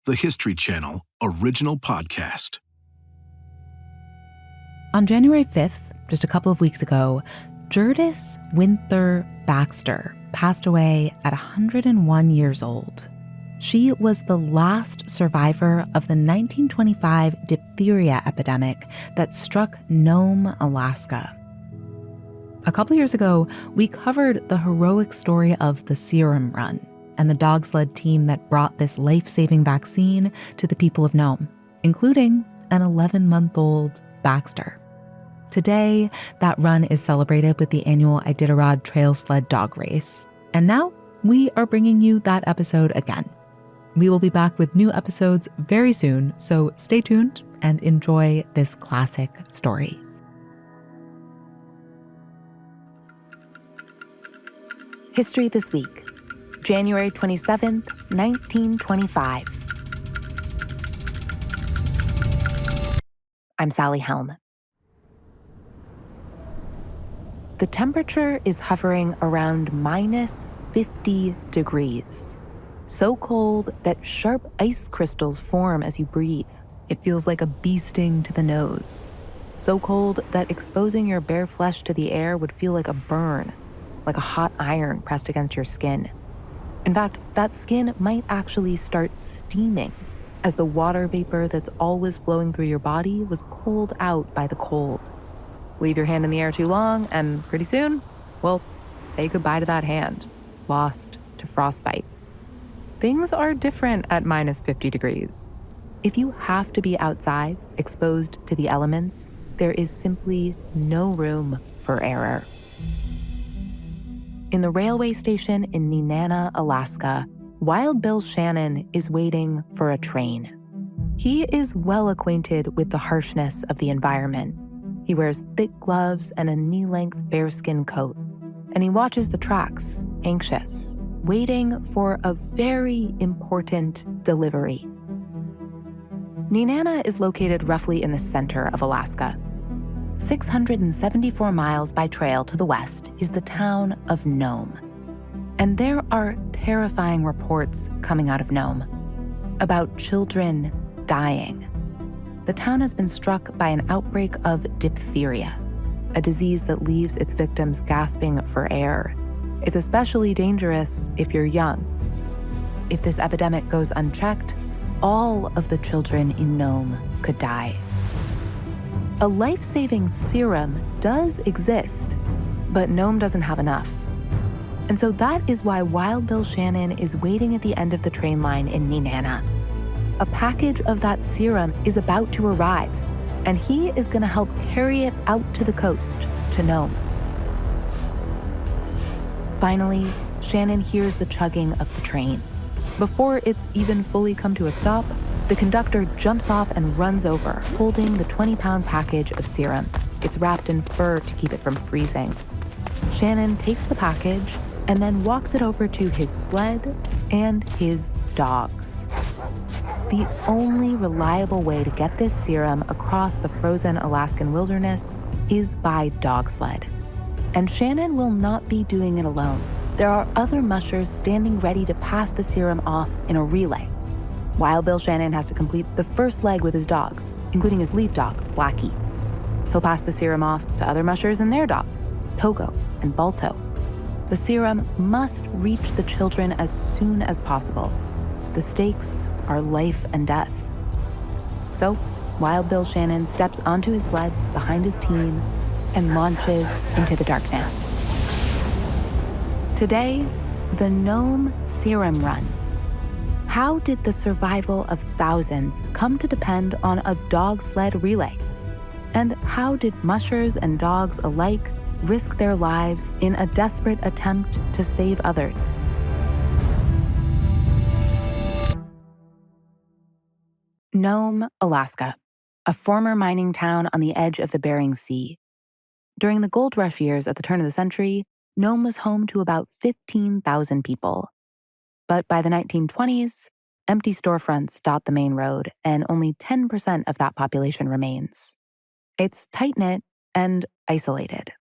the History Channel original podcast. On January 5th, just a couple of weeks ago, Jirdes Winther Baxter passed away at 101 years old. She was the last survivor of the 1925 diphtheria epidemic that struck Nome, Alaska. A couple years ago, we covered the heroic story of the Serum Run and the dogsled team that brought this life-saving vaccine to the people of Nome, including an 11-month-old Baxter. Today, that run is celebrated with the annual Iditarod trail sled dog race. And now, we are bringing you that episode again. We will be back with new episodes very soon, so stay tuned and enjoy this classic story. History This Week, January 27th, 1925. I'm Sally Helm. The temperature is hovering around minus 50 degrees. So cold that sharp ice crystals form as you breathe. It feels like a bee sting to the nose. So cold that exposing your bare flesh to the air would feel like a burn, like a hot iron pressed against your skin. In fact, that skin might actually start steaming as the water vapor that's always flowing through your body was pulled out by the cold. Leave your hand in the air too long, and pretty soon, well, say goodbye to that hand, lost to frostbite. Things are different at minus 50 degrees. If you have to be outside, exposed to the elements, there is simply no room for error. In the railway station in Nenana, Alaska, Wild Bill Shannon is waiting for a train. He is well acquainted with the harshness of the environment. He wears thick gloves and a knee-length bearskin coat, and he watches the tracks, anxious, waiting for a very important delivery. Nenana is located roughly in the center of Alaska. 674 miles by trail to the west is the town of Nome. And there are terrifying reports coming out of Nome about children dying. The town has been struck by an outbreak of diphtheria, a disease that leaves its victims gasping for air. It's especially dangerous if you're young. If this epidemic goes unchecked, all of the children in Nome could die. A life-saving serum does exist, but Nome doesn't have enough. And so that is why Wild Bill Shannon is waiting at the end of the train line in Nenana. A package of that serum is about to arrive, and he is going to help carry it out to the coast, to Nome. Finally, Shannon hears the chugging of the train. Before it's even fully come to a stop, the conductor jumps off and runs over, holding the 20-pound package of serum. It's wrapped in fur to keep it from freezing. Shannon takes the package and then walks it over to his sled and his dogs. The only reliable way to get this serum across the frozen Alaskan wilderness is by dogsled. And Shannon will not be doing it alone. There are other mushers standing ready to pass the serum off in a relay. Wild Bill Shannon has to complete the first leg with his dogs, including his lead dog, Blackie. He'll pass the serum off to other mushers and their dogs, Togo and Balto. The serum must reach the children as soon as possible. The stakes are life and death. So, Wild Bill Shannon steps onto his sled behind his team and launches into the darkness. Today, the Nome Serum Run. How did the survival of thousands come to depend on a dog sled relay? And how did mushers and dogs alike risk their lives in a desperate attempt to save others? Nome, Alaska, a former mining town on the edge of the Bering Sea. During the gold rush years at the turn of the century, Nome was home to about 15,000 people. But by the 1920s, empty storefronts dot the main road, and only 10% of that population remains. It's tight-knit and isolated.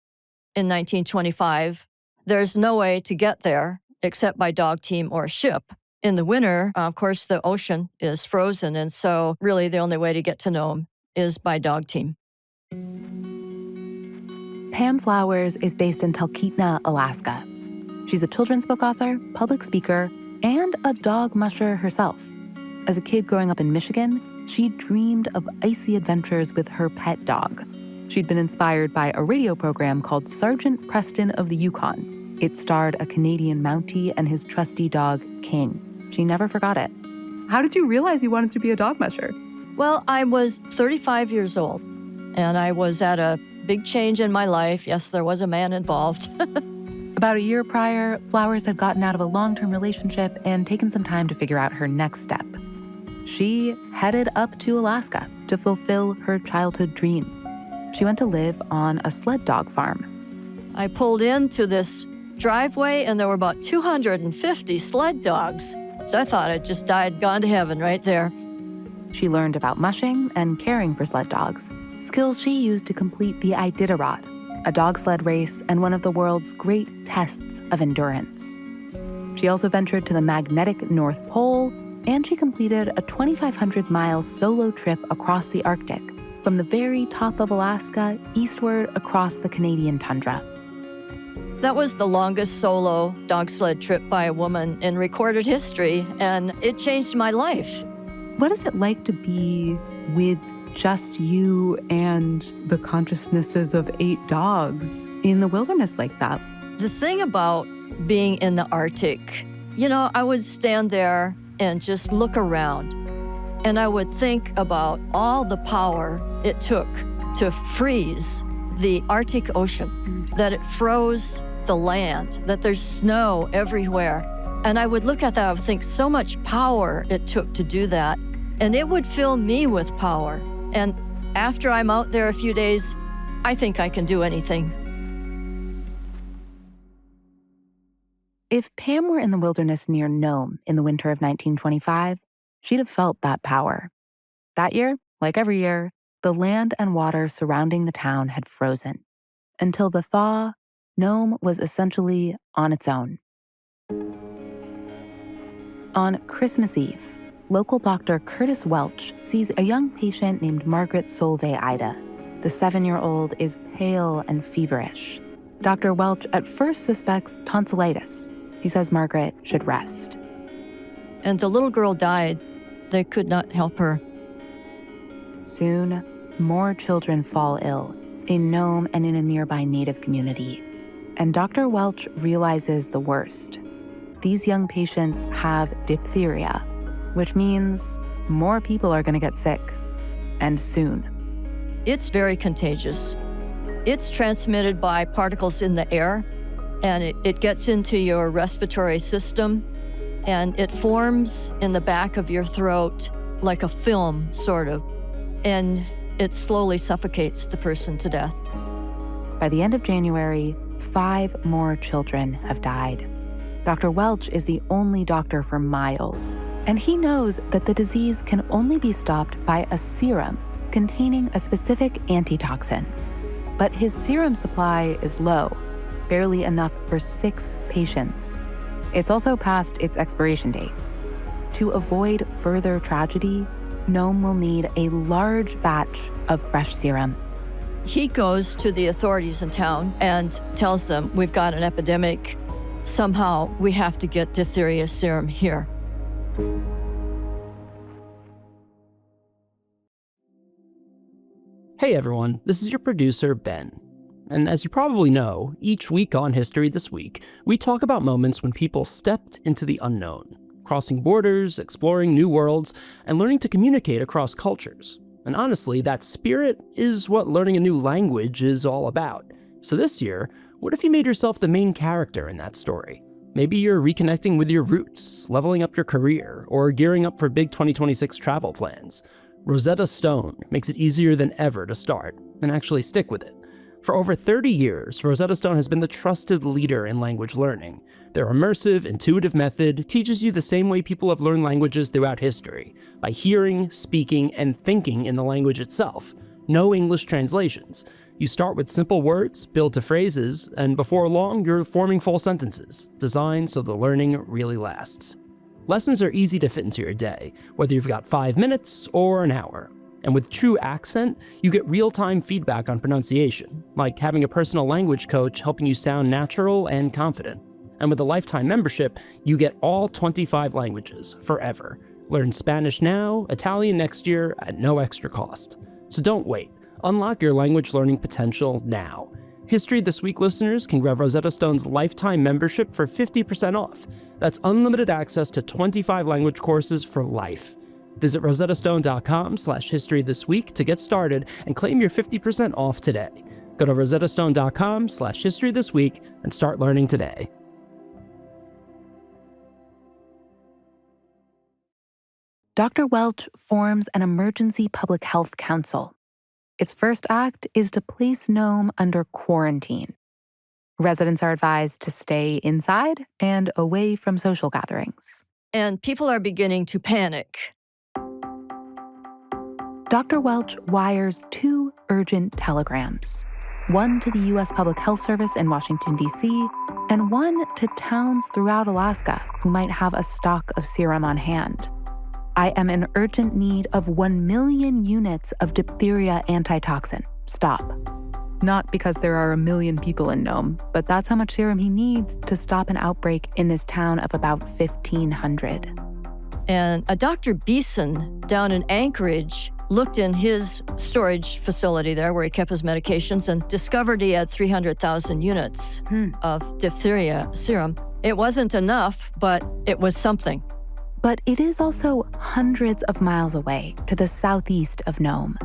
In 1925, there's no way to get there except by dog team or ship, In the winter, of course, the ocean is frozen, and so really the only way to get to Nome is by dog team. Pam Flowers is based in Talkeetna, Alaska. She's a children's book author, public speaker, and a dog musher herself. As a kid growing up in Michigan, she dreamed of icy adventures with her pet dog. She'd been inspired by a radio program called Sergeant Preston of the Yukon. It starred a Canadian Mountie and his trusty dog, King. She never forgot it. How did you realize you wanted to be a dog musher? Well, I was 35 years old, and I was at a big change in my life. Yes, there was a man involved. About a year prior, Flowers had gotten out of a long-term relationship and taken some time to figure out her next step. She headed up to Alaska to fulfill her childhood dream. She went to live on a sled dog farm. I pulled into this driveway, and there were about 250 sled dogs. So I thought I'd just died, gone to heaven right there. She learned about mushing and caring for sled dogs, skills she used to complete the Iditarod, a dog sled race and one of the world's great tests of endurance. She also ventured to the magnetic North Pole, and she completed a 2,500-mile solo trip across the Arctic, from the very top of Alaska eastward across the Canadian tundra. That was the longest solo dog sled trip by a woman in recorded history, and it changed my life. What is it like to be with just you and the consciousnesses of 8 dogs in the wilderness like that? The thing about being in the Arctic, I would stand there and just look around, and I would think about all the power it took to freeze the Arctic Ocean, that it froze the land, that there's snow everywhere. And I would look at that, I would think so much power it took to do that, and it would fill me with power. And after I'm out there a few days, I think I can do anything. If Pam were in the wilderness near Nome in the winter of 1925, she'd have felt that power. That year, like every year, the land and water surrounding the town had frozen. Until the thaw, Nome was essentially on its own. On Christmas Eve, local doctor Curtis Welch sees a young patient named Margaret Solveig Ida. The 7-year-old is pale and feverish. Dr. Welch at first suspects tonsillitis. He says Margaret should rest. And the little girl died. They could not help her. Soon, more children fall ill in Nome and in a nearby Native community. And Dr. Welch realizes the worst. These young patients have diphtheria, which means more people are going to get sick, and soon. It's very contagious. It's transmitted by particles in the air, and it gets into your respiratory system, and it forms in the back of your throat like a film, sort of, and it slowly suffocates the person to death. By the end of January, 5 more children have died. Dr. Welch is the only doctor for miles, and he knows that the disease can only be stopped by a serum containing a specific antitoxin. But his serum supply is low, barely enough for 6 patients. It's also past its expiration date. To avoid further tragedy, Nome will need a large batch of fresh serum. He goes to the authorities in town and tells them, we've got an epidemic. Somehow we have to get diphtheria serum here. Hey everyone, this is your producer, Ben. And as you probably know, each week on History This Week, we talk about moments when people stepped into the unknown, crossing borders, exploring new worlds, and learning to communicate across cultures. And honestly, that spirit is what learning a new language is all about. So this year, what if you made yourself the main character in that story? Maybe you're reconnecting with your roots, leveling up your career, or gearing up for big 2026 travel plans. Rosetta Stone makes it easier than ever to start and actually stick with it. For over 30 years, Rosetta Stone has been the trusted leader in language learning. Their immersive, intuitive method teaches you the same way people have learned languages throughout history, by hearing, speaking, and thinking in the language itself. No English translations. You start with simple words, build to phrases, and before long, you're forming full sentences, designed so the learning really lasts. Lessons are easy to fit into your day, whether you've got 5 minutes or an hour. And with true accent, you get real-time feedback on pronunciation, like having a personal language coach helping you sound natural and confident. And with a lifetime membership, you get all 25 languages, forever. Learn Spanish now, Italian next year, at no extra cost. So don't wait. Unlock your language learning potential now. History This Week listeners can grab Rosetta Stone's lifetime membership for 50% off. That's unlimited access to 25 language courses for life. Visit rosettastone.com/historythisweek to get started and claim your 50% off today. Go to rosettastone.com/historythisweek and start learning today. Dr. Welch forms an emergency public health council. Its first act is to place Nome under quarantine. Residents are advised to stay inside and away from social gatherings. And people are beginning to panic. Dr. Welch wires 2 urgent telegrams, one to the U.S. Public Health Service in Washington, D.C., and one to towns throughout Alaska who might have a stock of serum on hand. I am in urgent need of 1 million units of diphtheria antitoxin. Stop. Not because there are 1 million people in Nome, but that's how much serum he needs to stop an outbreak in this town of about 1,500. And a Dr. Beeson down in Anchorage looked in his storage facility there where he kept his medications and discovered he had 300,000 units of diphtheria serum. It wasn't enough, but it was something. But it is also hundreds of miles away to the southeast of Nome.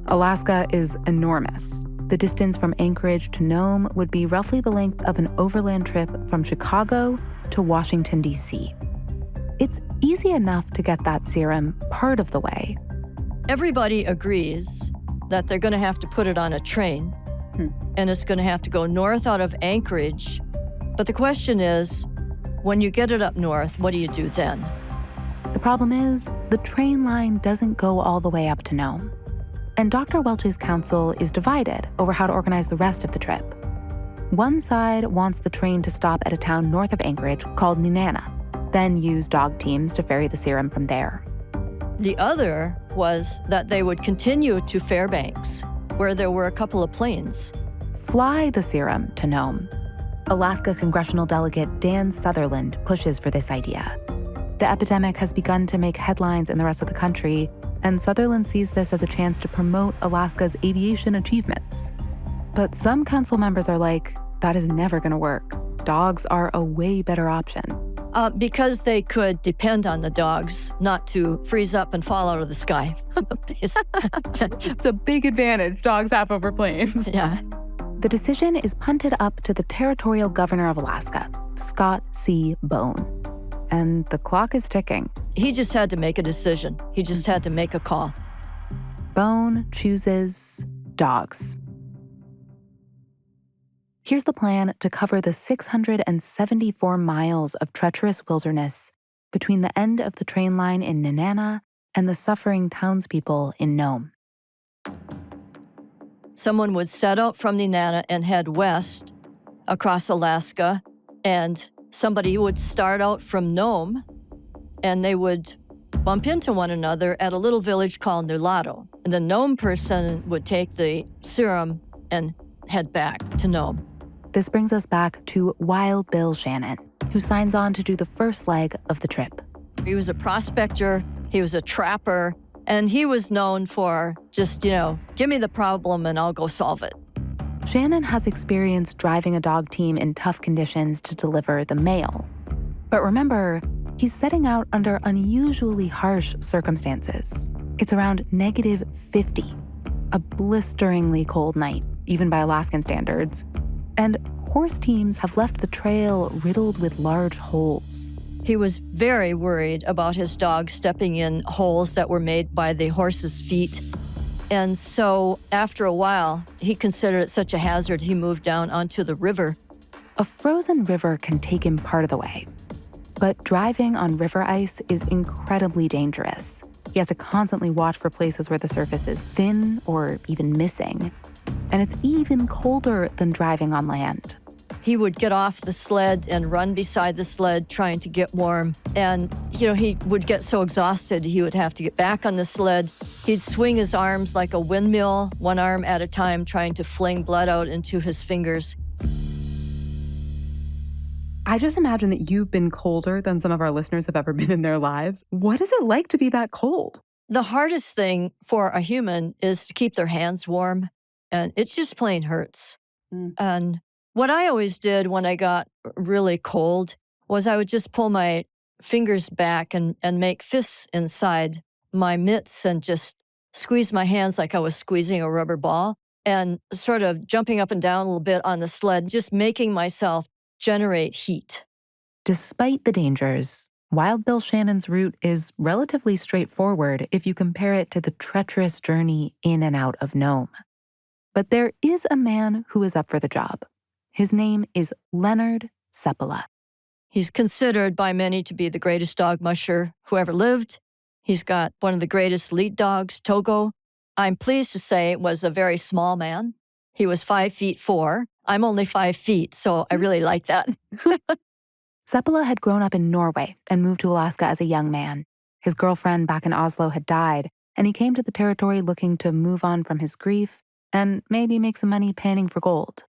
Alaska is enormous. The distance from Anchorage to Nome would be roughly the length of an overland trip from Chicago to Washington, D.C. It's easy enough to get that serum part of the way. Everybody agrees that they're going to have to put it on a train, and it's going to have to go north out of Anchorage. But the question is, when you get it up north, what do you do then? The problem is, the train line doesn't go all the way up to Nome. And Dr. Welch's council is divided over how to organize the rest of the trip. One side wants the train to stop at a town north of Anchorage called Nenana, then use dog teams to ferry the serum from there. The other was that they would continue to Fairbanks, where there were a couple of planes. Fly the serum to Nome. Alaska congressional delegate Dan Sutherland pushes for this idea. The epidemic has begun to make headlines in the rest of the country, and Sutherland sees this as a chance to promote Alaska's aviation achievements. But some council members are like, that is never going to work. Dogs are a way better option. Because they could depend on the dogs not to freeze up and fall out of the sky. It's a big advantage dogs have over planes. Yeah. The decision is punted up to the territorial governor of Alaska, Scott C. Bone. And the clock is ticking. He just had to make a decision. He just had to make a call. Bone chooses dogs. Here's the plan to cover the 674 miles of treacherous wilderness between the end of the train line in Nenana and the suffering townspeople in Nome. Someone would set out from Nenana and head west across Alaska, and somebody would start out from Nome, and they would bump into one another at a little village called Nulato. And the Nome person would take the serum and head back to Nome. This brings us back to Wild Bill Shannon, who signs on to do the first leg of the trip. He was a prospector, he was a trapper, and he was known for just, give me the problem and I'll go solve it. Shannon has experience driving a dog team in tough conditions to deliver the mail. But remember, he's setting out under unusually harsh circumstances. It's around -50, a blisteringly cold night, even by Alaskan standards. And horse teams have left the trail riddled with large holes. He was very worried about his dog stepping in holes that were made by the horse's feet. And so after a while, he considered it such a hazard, he moved down onto the river. A frozen river can take him part of the way. But driving on river ice is incredibly dangerous. He has to constantly watch for places where the surface is thin or even missing. And it's even colder than driving on land. He would get off the sled and run beside the sled trying to get warm. And, he would get so exhausted, he would have to get back on the sled. He'd swing his arms like a windmill, one arm at a time, trying to fling blood out into his fingers. I just imagine that you've been colder than some of our listeners have ever been in their lives. What is it like to be that cold? The hardest thing for a human is to keep their hands warm, and it just plain hurts. And what I always did when I got really cold was I would just pull my fingers back and make fists inside my mitts and just squeeze my hands like I was squeezing a rubber ball and sort of jumping up and down a little bit on the sled, just making myself generate heat. Despite the dangers, Wild Bill Shannon's route is relatively straightforward if you compare it to the treacherous journey in and out of Nome. But there is a man who is up for the job. His name is Leonard Sepala. He's considered by many to be the greatest dog musher who ever lived. He's got one of the greatest lead dogs, Togo. I'm pleased to say it was a very small man. He was 5'4". I'm only 5 feet, so I really like that. Sepala had grown up in Norway and moved to Alaska as a young man. His girlfriend back in Oslo had died, and he came to the territory looking to move on from his grief and maybe make some money panning for gold.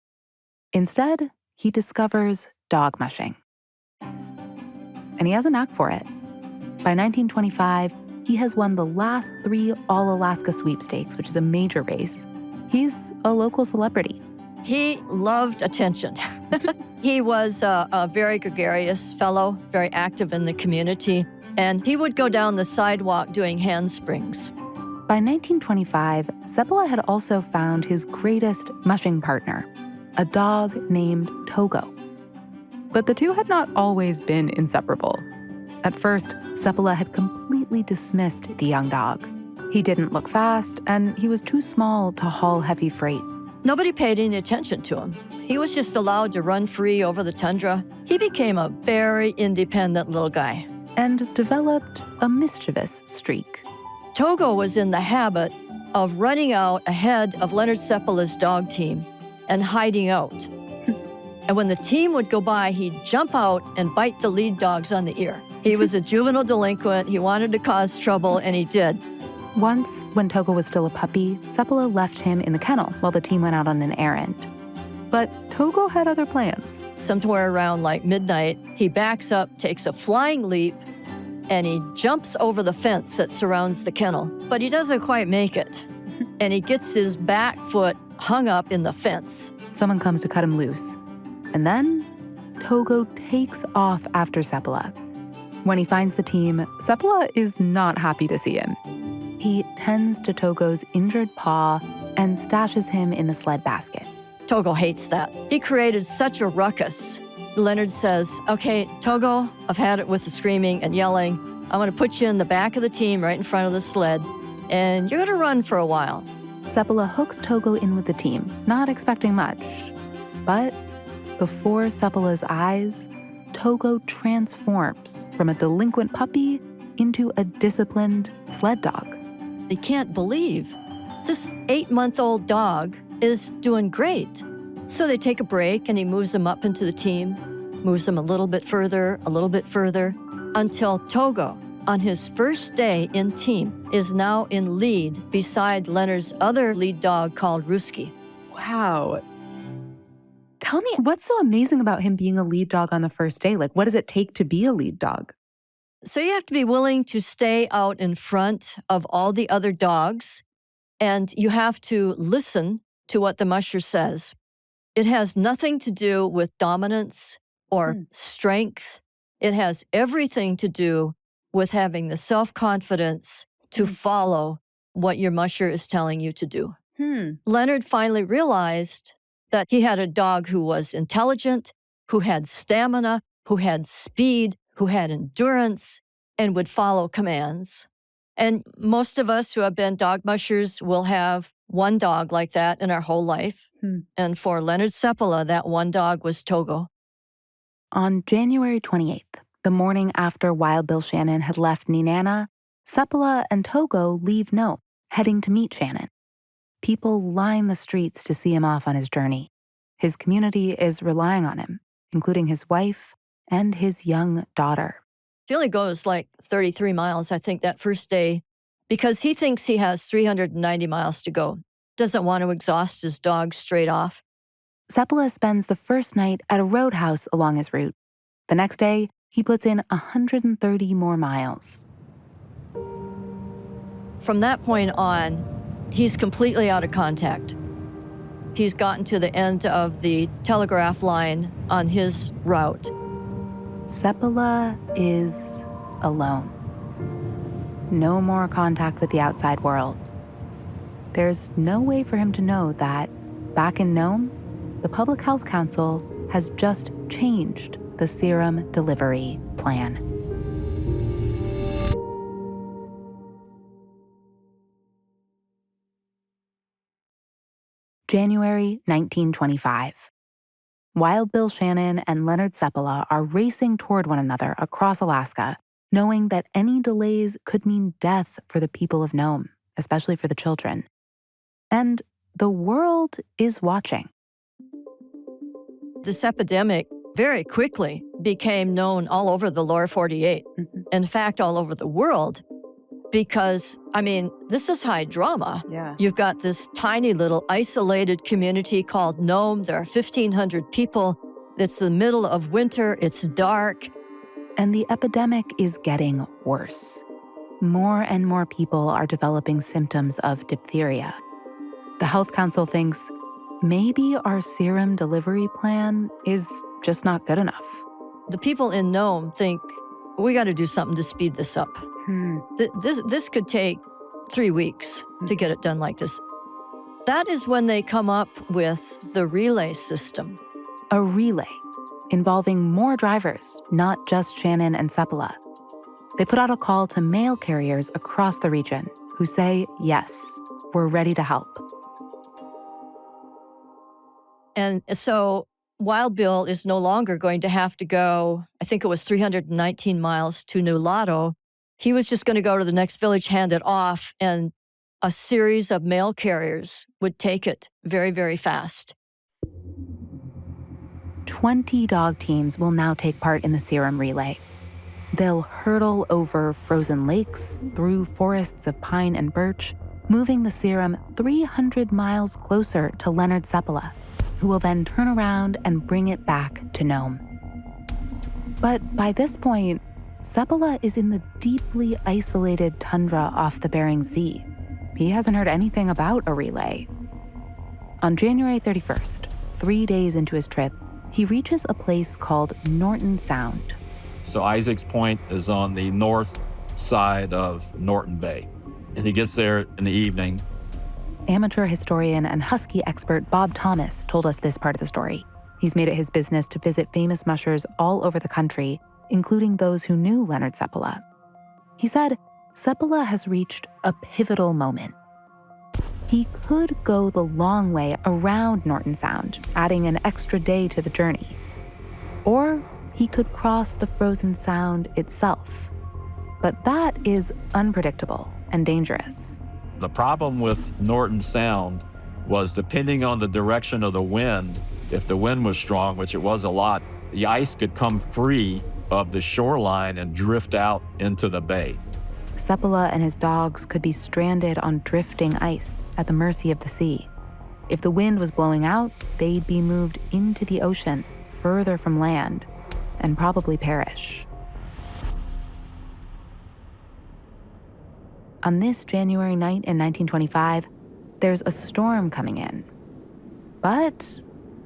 Instead, he discovers dog mushing. And he has a knack for it. By 1925, he has won the last 3 All-Alaska sweepstakes, which is a major race. He's a local celebrity. He loved attention. He was a very gregarious fellow, very active in the community, and he would go down the sidewalk doing handsprings. By 1925, Sepala had also found his greatest mushing partner, a dog named Togo. But the two had not always been inseparable. At first, Sepala had completely dismissed the young dog. He didn't look fast, and he was too small to haul heavy freight. Nobody paid any attention to him. He was just allowed to run free over the tundra. He became a very independent little guy. And developed a mischievous streak. Togo was in the habit of running out ahead of Leonard Sepala's dog team and hiding out. And when the team would go by, he'd jump out and bite the lead dogs on the ear. He was a juvenile delinquent. He wanted to cause trouble, and he did. Once, when Togo was still a puppy, Sepala left him in the kennel while the team went out on an errand. But Togo had other plans. Somewhere around like midnight, he backs up, takes a flying leap, and he jumps over the fence that surrounds the kennel. But he doesn't quite make it. And he gets his back foot hung up in the fence. Someone comes to cut him loose. And then Togo takes off after Sepala. When he finds the team, Sepala is not happy to see him. He tends to Togo's injured paw and stashes him in the sled basket. Togo hates that. He created such a ruckus. Leonard says, "Okay, Togo, I've had it with the screaming and yelling. I'm going to put you in the back of the team right in front of the sled, and you're going to run for a while." Sepala hooks Togo in with the team, not expecting much. But before Sepala's eyes, Togo transforms from a delinquent puppy into a disciplined sled dog. They can't believe this 8-month-old dog is doing great. So they take a break, and he moves them up into the team, moves them a little bit further, until Togo, on his first day in team, is now in lead beside Leonard's other lead dog called Ruski. Wow. Tell me, what's so amazing about him being a lead dog on the first day? Like, what does it take to be a lead dog? So you have to be willing to stay out in front of all the other dogs, and you have to listen to what the musher says. It has nothing to do with dominance or strength. It has everything to do with having the self-confidence to follow what your musher is telling you to do. Leonard finally realized that he had a dog who was intelligent, who had stamina, who had speed, who had endurance, and would follow commands. And most of us who have been dog mushers will have one dog like that in our whole life. And for Leonard Sepala, that one dog was Togo. On January 28th, the morning after Wild Bill Shannon had left Nenana, Sepala and Togo leave Nome, heading to meet Shannon. People line the streets to see him off on his journey. His community is relying on him, including his wife and his young daughter. He only goes like 33 miles, I think, that first day, because he thinks he has 390 miles to go. Doesn't want to exhaust his dogs straight off. Sepala spends the first night at a roadhouse along his route. The next day, he puts in 130 more miles. From that point on, he's completely out of contact. He's gotten to the end of the telegraph line on his route. Sepala is alone. No more contact with the outside world. There's no way for him to know that, back in Nome, the Public Health Council has just changed the serum delivery plan. January 1925. Wild Bill Shannon and Leonard Sepala are racing toward one another across Alaska, knowing that any delays could mean death for the people of Nome, especially for the children. And the world is watching. This epidemic very quickly became known all over the lower 48. In fact, all over the world, because, this is high drama. Yeah. You've got this tiny little isolated community called Nome. There are 1,500 people. It's the middle of winter. It's dark. And the epidemic is getting worse. More and more people are developing symptoms of diphtheria. The Health Council thinks maybe our serum delivery plan is just not good enough. The people in Nome think, we got to do something to speed this up. This could take 3 weeks to get it done like this. That is when they come up with the relay system. A relay involving more drivers, not just Shannon and Sepala. They put out a call to mail carriers across the region who say, yes, we're ready to help. And so Wild Bill is no longer going to have to go, I think it was 319 miles to Nulato. He was just going to go to the next village, hand it off, and a series of mail carriers would take it very, very fast. 20 dog teams will now take part in the serum relay. They'll hurtle over frozen lakes, through forests of pine and birch, moving the serum 300 miles closer to Leonard Sepala, who will then turn around and bring it back to Nome. But by this point, Sepala is in the deeply isolated tundra off the Bering Sea. He hasn't heard anything about a relay. On January 31st, 3 days into his trip, he reaches a place called Norton Sound. So Isaac's Point is on the north side of Norton Bay. And he gets there in the evening. Amateur historian and husky expert Bob Thomas told us this part of the story. He's made it his business to visit famous mushers all over the country, including those who knew Leonard Sepala. He said Sepala has reached a pivotal moment. He could go the long way around Norton Sound, adding an extra day to the journey. Or he could cross the frozen sound itself. But that is unpredictable and dangerous. The problem with Norton Sound was, depending on the direction of the wind, if the wind was strong, which it was a lot, the ice could come free of the shoreline and drift out into the bay. Sepala and his dogs could be stranded on drifting ice at the mercy of the sea. If the wind was blowing out, they'd be moved into the ocean, further from land, and probably perish. On this January night in 1925, there's a storm coming in. But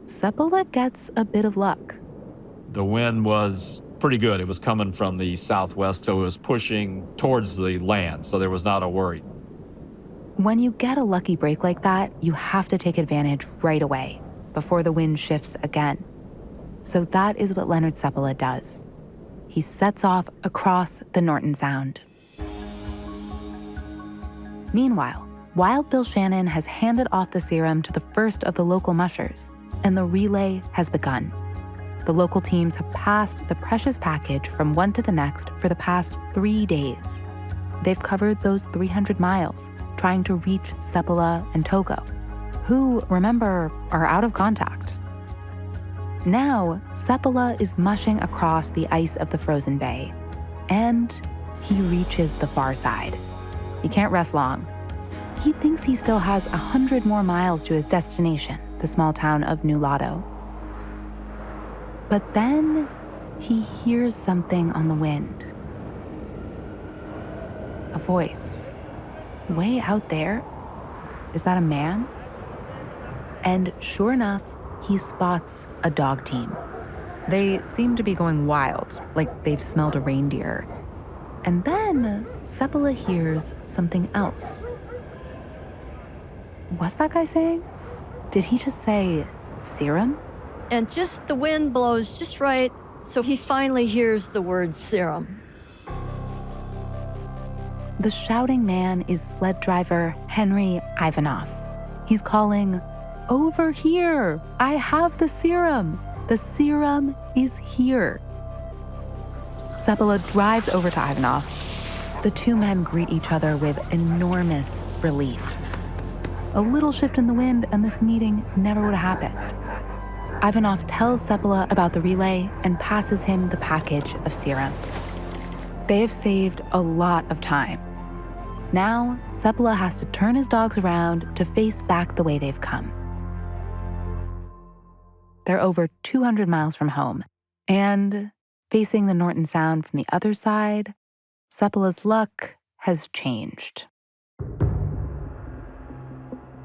Sepala gets a bit of luck. The wind was pretty good. It was coming from the southwest, so it was pushing towards the land, so there was not a worry. When you get a lucky break like that, you have to take advantage right away, before the wind shifts again. So that is what Leonard Sepala does. He sets off across the Norton Sound. Meanwhile, Wild Bill Shannon has handed off the serum to the first of the local mushers, and the relay has begun. The local teams have passed the precious package from one to the next for the past 3 days. They've covered those 300 miles, trying to reach Sepala and Togo, who, remember, are out of contact. Now, Sepala is mushing across the ice of the frozen bay, and he reaches the far side. He can't rest long. He thinks he still has 100 more miles to his destination, the small town of Nulato. But then he hears something on the wind. A voice. Way out there? Is that a man? And sure enough, he spots a dog team. They seem to be going wild, like they've smelled a reindeer. And then Sepala hears something else. What's that guy saying? Did he just say serum? And just the wind blows just right, so he finally hears the word serum. The shouting man is sled driver Henry Ivanoff. He's calling, "Over here! I have the serum! The serum is here!" Sepala drives over to Ivanoff. The two men greet each other with enormous relief. A little shift in the wind and this meeting never would have happened. Ivanoff tells Sepala about the relay and passes him the package of serum. They have saved a lot of time. Now, Sepala has to turn his dogs around to face back the way they've come. They're over 200 miles from home, and facing the Norton Sound from the other side, Sepala's luck has changed.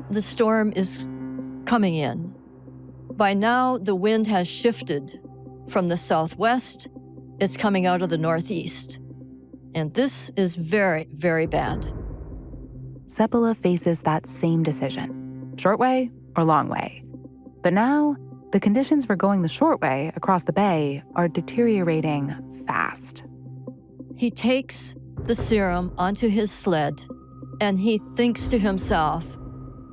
The storm is coming in. By now, the wind has shifted from the southwest. It's coming out of the northeast. And this is very, very bad. Sepala faces that same decision, short way or long way. But now, the conditions for going the short way across the bay are deteriorating fast. He takes the serum onto his sled, and he thinks to himself,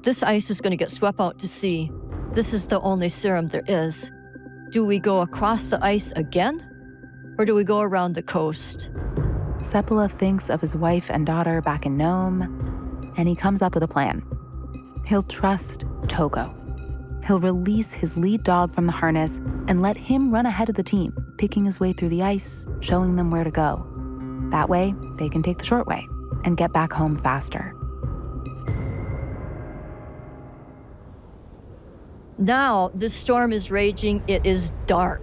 this ice is going to get swept out to sea. This is the only serum there is. Do we go across the ice again, or do we go around the coast? Sepala thinks of his wife and daughter back in Nome, and he comes up with a plan. He'll trust Togo. He'll release his lead dog from the harness and let him run ahead of the team, picking his way through the ice, showing them where to go. That way, they can take the short way and get back home faster. Now, this storm is raging. It is dark.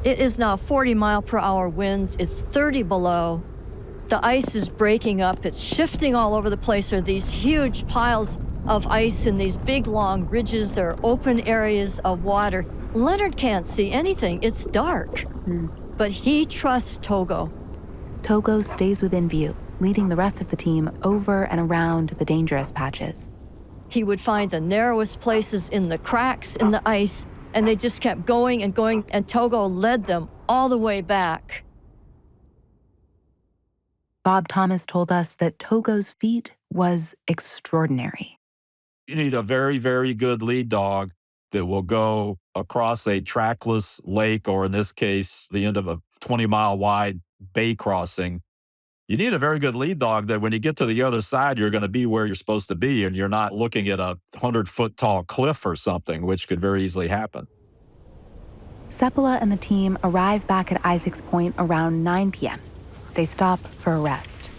It is now 40-mile-per-hour winds. It's 30 below. The ice is breaking up. It's shifting all over the place. There are these huge piles of ice in these big, long ridges. There are open areas of water. Leonard can't see anything. It's dark. But he trusts Togo. Togo stays within view, leading the rest of the team over and around the dangerous patches. He would find the narrowest places in the cracks in the ice, and they just kept going and going, and Togo led them all the way back. Bob Thomas told us that Togo's feat was extraordinary. You need a very, very good lead dog that will go across a trackless lake, or in this case, the end of a 20-mile wide bay crossing. You need a very good lead dog that when you get to the other side, you're going to be where you're supposed to be, and you're not looking at a 100-foot tall cliff or something, which could very easily happen. Sepala and the team arrive back at Isaac's Point around 9 p.m. They stop for a rest.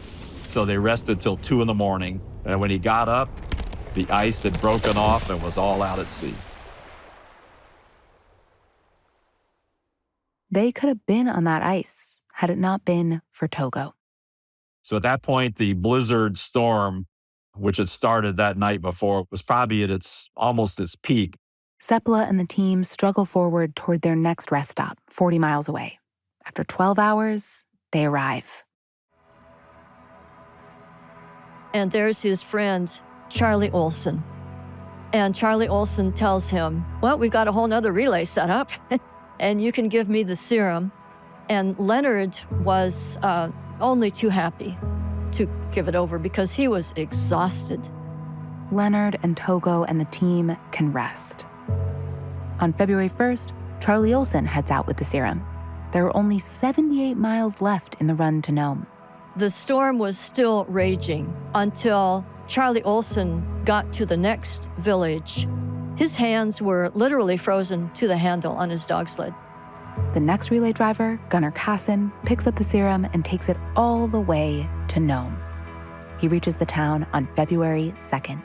So they rested till 2 in the morning, and when he got up, the ice had broken off and was all out at sea. They could have been on that ice had it not been for Togo. So at that point, the blizzard storm, which had started that night before, was probably at almost its peak. Sepala and the team struggle forward toward their next rest stop, 40 miles away. After 12 hours, they arrive. And there's his friend, Charlie Olson. And Charlie Olson tells him, well, we've got a whole nother relay set up, and you can give me the serum. And Leonard was only too happy to give it over because he was exhausted. Leonard and Togo and the team can rest. On February 1st, Charlie Olson heads out with the serum. There were only 78 miles left in the run to Nome. The storm was still raging until Charlie Olson got to the next village. His hands were literally frozen to the handle on his dog sled. The next relay driver, Gunnar Kassin, picks up the serum and takes it all the way to Nome. He reaches the town on February 2nd.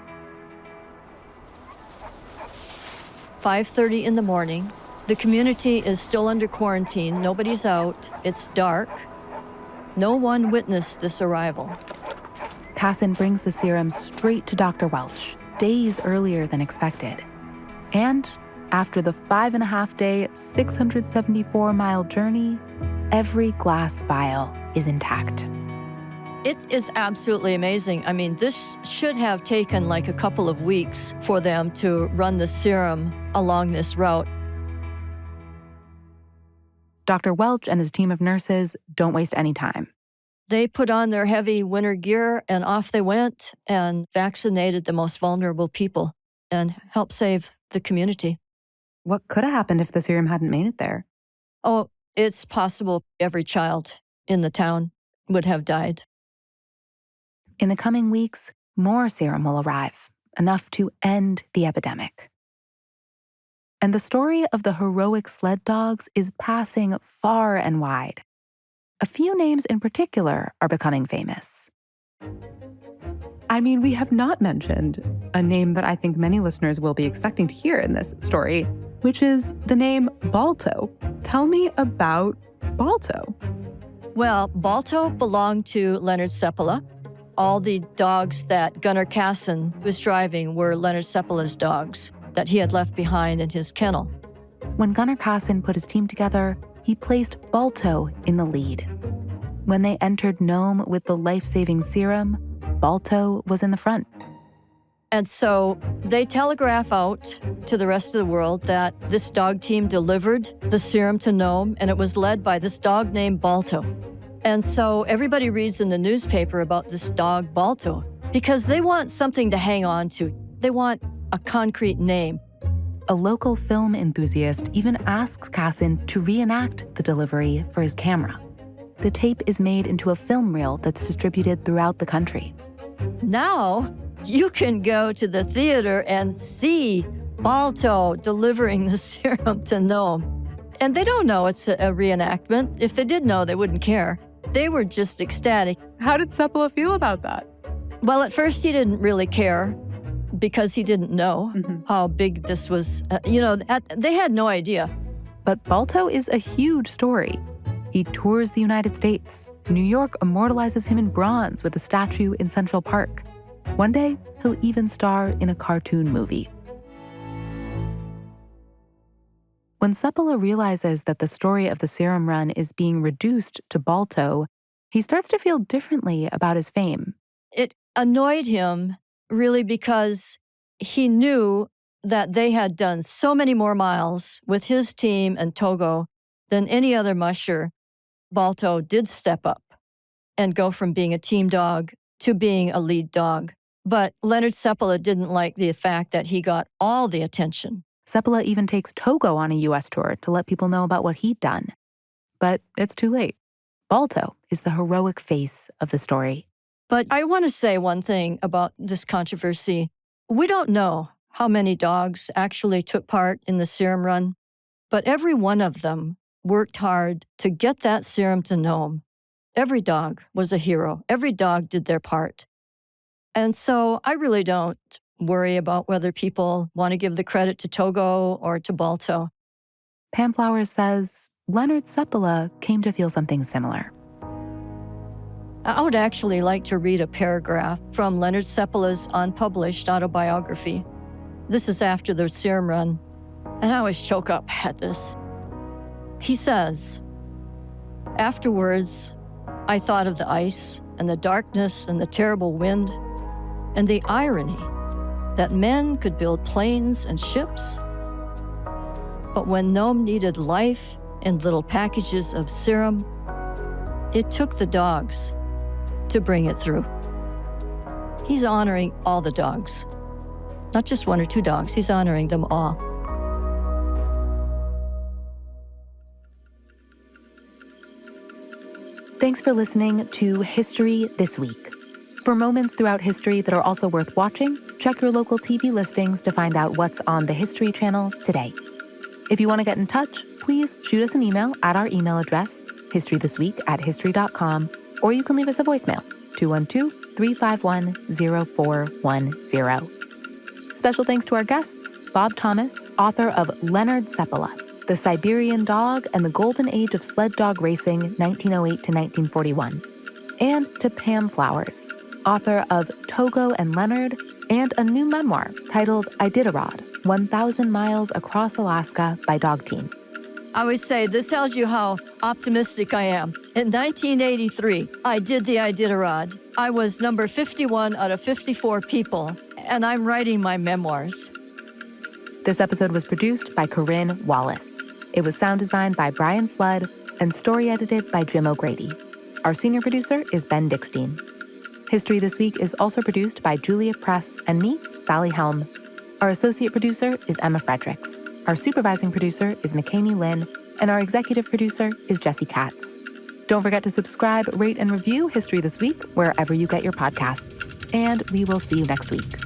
5:30 in the morning. The community is still under quarantine. Nobody's out. It's dark. No one witnessed this arrival. Kassin brings the serum straight to Dr. Welch, days earlier than expected. And after the 5.5-day, 674-mile journey, every glass vial is intact. It is absolutely amazing. I mean, this should have taken like a couple of weeks for them to run the serum along this route. Dr. Welch and his team of nurses don't waste any time. They put on their heavy winter gear and off they went and vaccinated the most vulnerable people and helped save the community. What could have happened if the serum hadn't made it there? Oh, it's possible every child in the town would have died. In the coming weeks, more serum will arrive, enough to end the epidemic. And the story of the heroic sled dogs is passing far and wide. A few names in particular are becoming famous. I mean, we have not mentioned a name that I think many listeners will be expecting to hear in this story, which is the name Balto. Tell me about Balto. Well, Balto belonged to Leonard Sepala. All the dogs that Gunnar Kassin was driving were Leonard Sepala's dogs that he had left behind in his kennel. When Gunnar Kassin put his team together, he placed Balto in the lead. When they entered Nome with the life-saving serum, Balto was in the front. And so they telegraph out to the rest of the world that this dog team delivered the serum to Nome, and it was led by this dog named Balto. And so everybody reads in the newspaper about this dog, Balto, because they want something to hang on to. They want a concrete name. A local film enthusiast even asks Kassin to reenact the delivery for his camera. The tape is made into a film reel that's distributed throughout the country. Now you can go to the theater and see Balto delivering the serum to Nome. And they don't know it's a reenactment. If they did know, they wouldn't care. They were just ecstatic. How did Sepala feel about that? Well, at first he didn't really care because he didn't know how big this was. They had no idea. But Balto is a huge story. He tours the United States. New York immortalizes him in bronze with a statue in Central Park. One day, he'll even star in a cartoon movie. When Sepala realizes that the story of the Serum Run is being reduced to Balto, he starts to feel differently about his fame. It annoyed him really because he knew that they had done so many more miles with his team and Togo than any other musher. Balto did step up and go from being a team dog to being a lead dog. But Leonard Sepala didn't like the fact that he got all the attention. Sepala even takes Togo on a U.S. tour to let people know about what he'd done. But it's too late. Balto is the heroic face of the story. But I want to say one thing about this controversy. We don't know how many dogs actually took part in the Serum Run, but every one of them worked hard to get that serum to Nome. Every dog was a hero. Every dog did their part. And so I really don't worry about whether people want to give the credit to Togo or to Balto. Pam Flowers says Leonard Sepala came to feel something similar. I would actually like to read a paragraph from Leonard Sepala's unpublished autobiography. This is after the Serum Run, and I always choke up at this. He says, "Afterwards, I thought of the ice and the darkness and the terrible wind and the irony that men could build planes and ships. But when Nome needed life in little packages of serum, it took the dogs to bring it through." He's honoring all the dogs, not just one or two dogs. He's honoring them all. Thanks for listening to History This Week. For moments throughout history that are also worth watching, check your local TV listings to find out what's on the History Channel today. If you want to get in touch, please shoot us an email at our email address, historythisweek@history.com, or you can leave us a voicemail, 212-351-0410. Special thanks to our guests, Bob Thomas, author of Leonard Sepala, The Siberian Dog and the Golden Age of Sled Dog Racing, 1908 to 1941, and to Pam Flowers, author of Togo and Leonard, and a new memoir titled Iditarod, 1,000 Miles Across Alaska by Dog Team. I would say this tells you how optimistic I am. In 1983, I did the Iditarod. I was number 51 out of 54 people, and I'm writing my memoirs. This episode was produced by Corinne Wallace. It was sound designed by Brian Flood and story edited by Jim O'Grady. Our senior producer is Ben Dickstein. History This Week is also produced by Julia Press and me, Sally Helm. Our associate producer is Emma Fredericks. Our supervising producer is McKamey Lynn, and our executive producer is Jesse Katz. Don't forget to subscribe, rate, and review History This Week wherever you get your podcasts. And we will see you next week.